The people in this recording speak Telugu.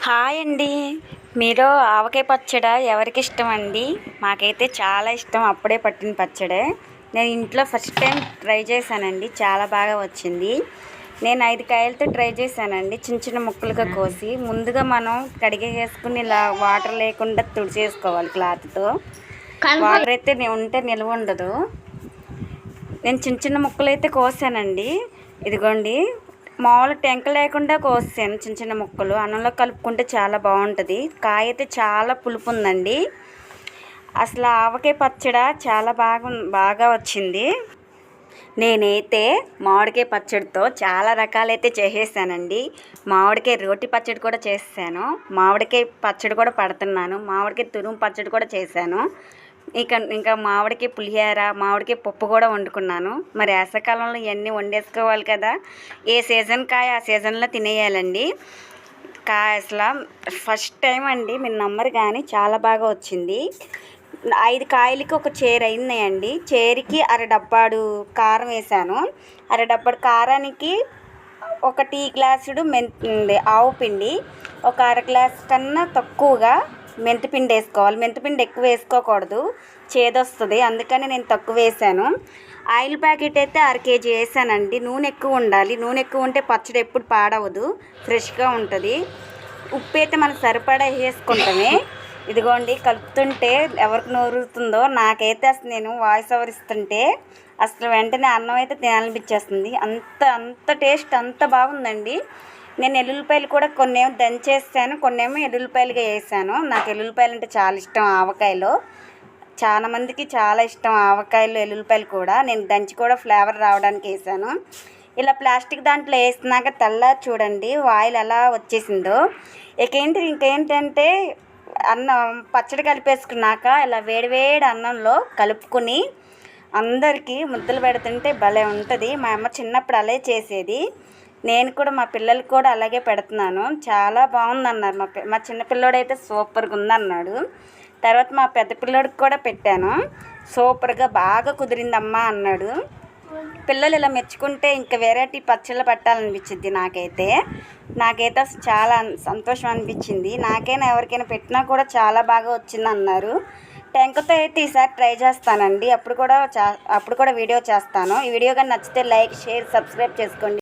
హాయ్ అండి. మీరు ఆవకాయ పచ్చడి ఎవరికి ఇష్టం అండి? మాకైతే చాలా ఇష్టం. అప్పుడే పట్టిన పచ్చడే. నేను ఇంట్లో ఫస్ట్ టైం ట్రై చేశానండి. చాలా బాగా వచ్చింది. నేను 5 కాయలతో ట్రై చేశానండి. చిన్న చిన్న ముక్కలుగా కోసి ముందుగా మనం కడిగేసుకుని ఇలా వాటర్ లేకుండా తుడిచేసుకోవాలి క్లాత్తో. వాటర్ అయితే ఉంటే నిల్వ ఉండదు. నేను చిన్న చిన్న ముక్కలు అయితే కోసానండి. ఇదిగోండి, మామూలు టెంక లేకుండా కోసాను చిన్న చిన్న ముక్కలు. అన్నంలో కలుపుకుంటే చాలా బాగుంటుంది. కాయ అయితే చాలా పులుపు ఉందండి. అసలు ఆవకాయ పచ్చడి చాలా బాగా వచ్చింది. నేనైతే మామిడికాయ పచ్చడితో చాలా రకాలైతే చేసేసానండి. మామిడికాయ రోటి పచ్చడి కూడా చేసాను. మామిడికాయ పచ్చడి కూడా పడుతున్నాను. మామిడికాయ తురుము పచ్చడి కూడా చేశాను. ఇంకా మామిడికాయ పులిహోర, మామిడికాయ పప్పు కూడా వండుకున్నాను. మరి వేసవికాలంలో ఇవన్నీ వండేసుకోవాలి కదా. ఏ సీజన్ కాయ ఆ సీజన్లో తినేయాలండి. అసలు ఫస్ట్ టైం అండి, మీరు నమ్మరు కానీ చాలా బాగా వచ్చింది. 5 కాయలకి ఒక చేరు అయిందండి. చేరికి అరడబ్బాడు కారం వేసాను. అరడబ్బాడు కారానికి ఒక టీ గ్లాసుడు ఆవు పిండి, ఒక అర గ్లాస్ కన్నా తక్కువగా మెంతిపిండి వేసుకోవాలి. మెంతిపిండి ఎక్కువ వేసుకోకూడదు, చేదొస్తుంది. అందుకని నేను తక్కువ వేసాను. ఆయిల్ ప్యాకెట్ అయితే 1/2 కేజీ వేసానండి. నూనె ఎక్కువ ఉండాలి. నూనె ఎక్కువ ఉంటే పచ్చడి ఎప్పుడు పాడవదు, ఫ్రెష్గా ఉంటుంది. ఉప్పు అయితే మనకు సరిపడా వేసుకుంటామే. ఇదిగోండి, కలుపుతుంటే ఎవరికి నోరుతుందో నాకైతే అసలు నేను వాయిస్ ఓవర్ ఇస్తుంటే అసలు వెంటనే అన్నం అయితే తినాలనిపించేస్తుంది. అంత టేస్ట్ అంత బాగుందండి. నేను ఎల్లుల్లిపాయలు కూడా కొన్నేమో దంచేసాను, కొన్నేమో ఎల్లుల్లిపాయలుగా వేసాను. నాకు ఎల్లుల్లిపాయలు అంటే చాలా ఇష్టం. ఆవకాయలో చాలా మందికి చాలా ఇష్టం ఆవకాయలు, ఎల్లుల్లిపాయలు కూడా. నేను దంచి కూడా ఫ్లేవర్ రావడానికి వేసాను. ఇలా ప్లాస్టిక్ దాంట్లో వేసినాక తెల్లారి చూడండి ఆయిల్ ఎలా వచ్చేసిందో. ఇంకేంటంటే అన్నం పచ్చడి కలిపేసుకున్నాక ఇలా వేడివేడి అన్నంలో కలుపుకుని అందరికీ ముద్దలు పెడుతుంటే భలే ఉంటుంది. మా అమ్మ చిన్నప్పుడు అలాగే చేసేది. నేను కూడా మా పిల్లలకి కూడా అలాగే పెడుతున్నాను. చాలా బాగుందన్నారు. మా చిన్న పిల్లోడైతే సూపర్గా ఉందన్నాడు. తర్వాత మా పెద్ద పిల్లోడికి కూడా పెట్టాను. సూపర్గా బాగా కుదిరిందమ్మా అన్నాడు. పిల్లలు ఇలా మెచ్చుకుంటే ఇంకా వెరైటీ పచ్చళ్ళు పెట్టాలనిపించింది నాకైతే చాలా సంతోషం అనిపించింది. నాకైనా ఎవరికైనా పెట్టినా కూడా చాలా బాగా వచ్చింది అన్నారు. టెంకతో అయితే ఈసారి ట్రై చేస్తానండి. అప్పుడు కూడా వీడియో చేస్తాను. ఈ వీడియో కానీ నచ్చితే లైక్, షేర్, సబ్స్క్రైబ్ చేసుకోండి.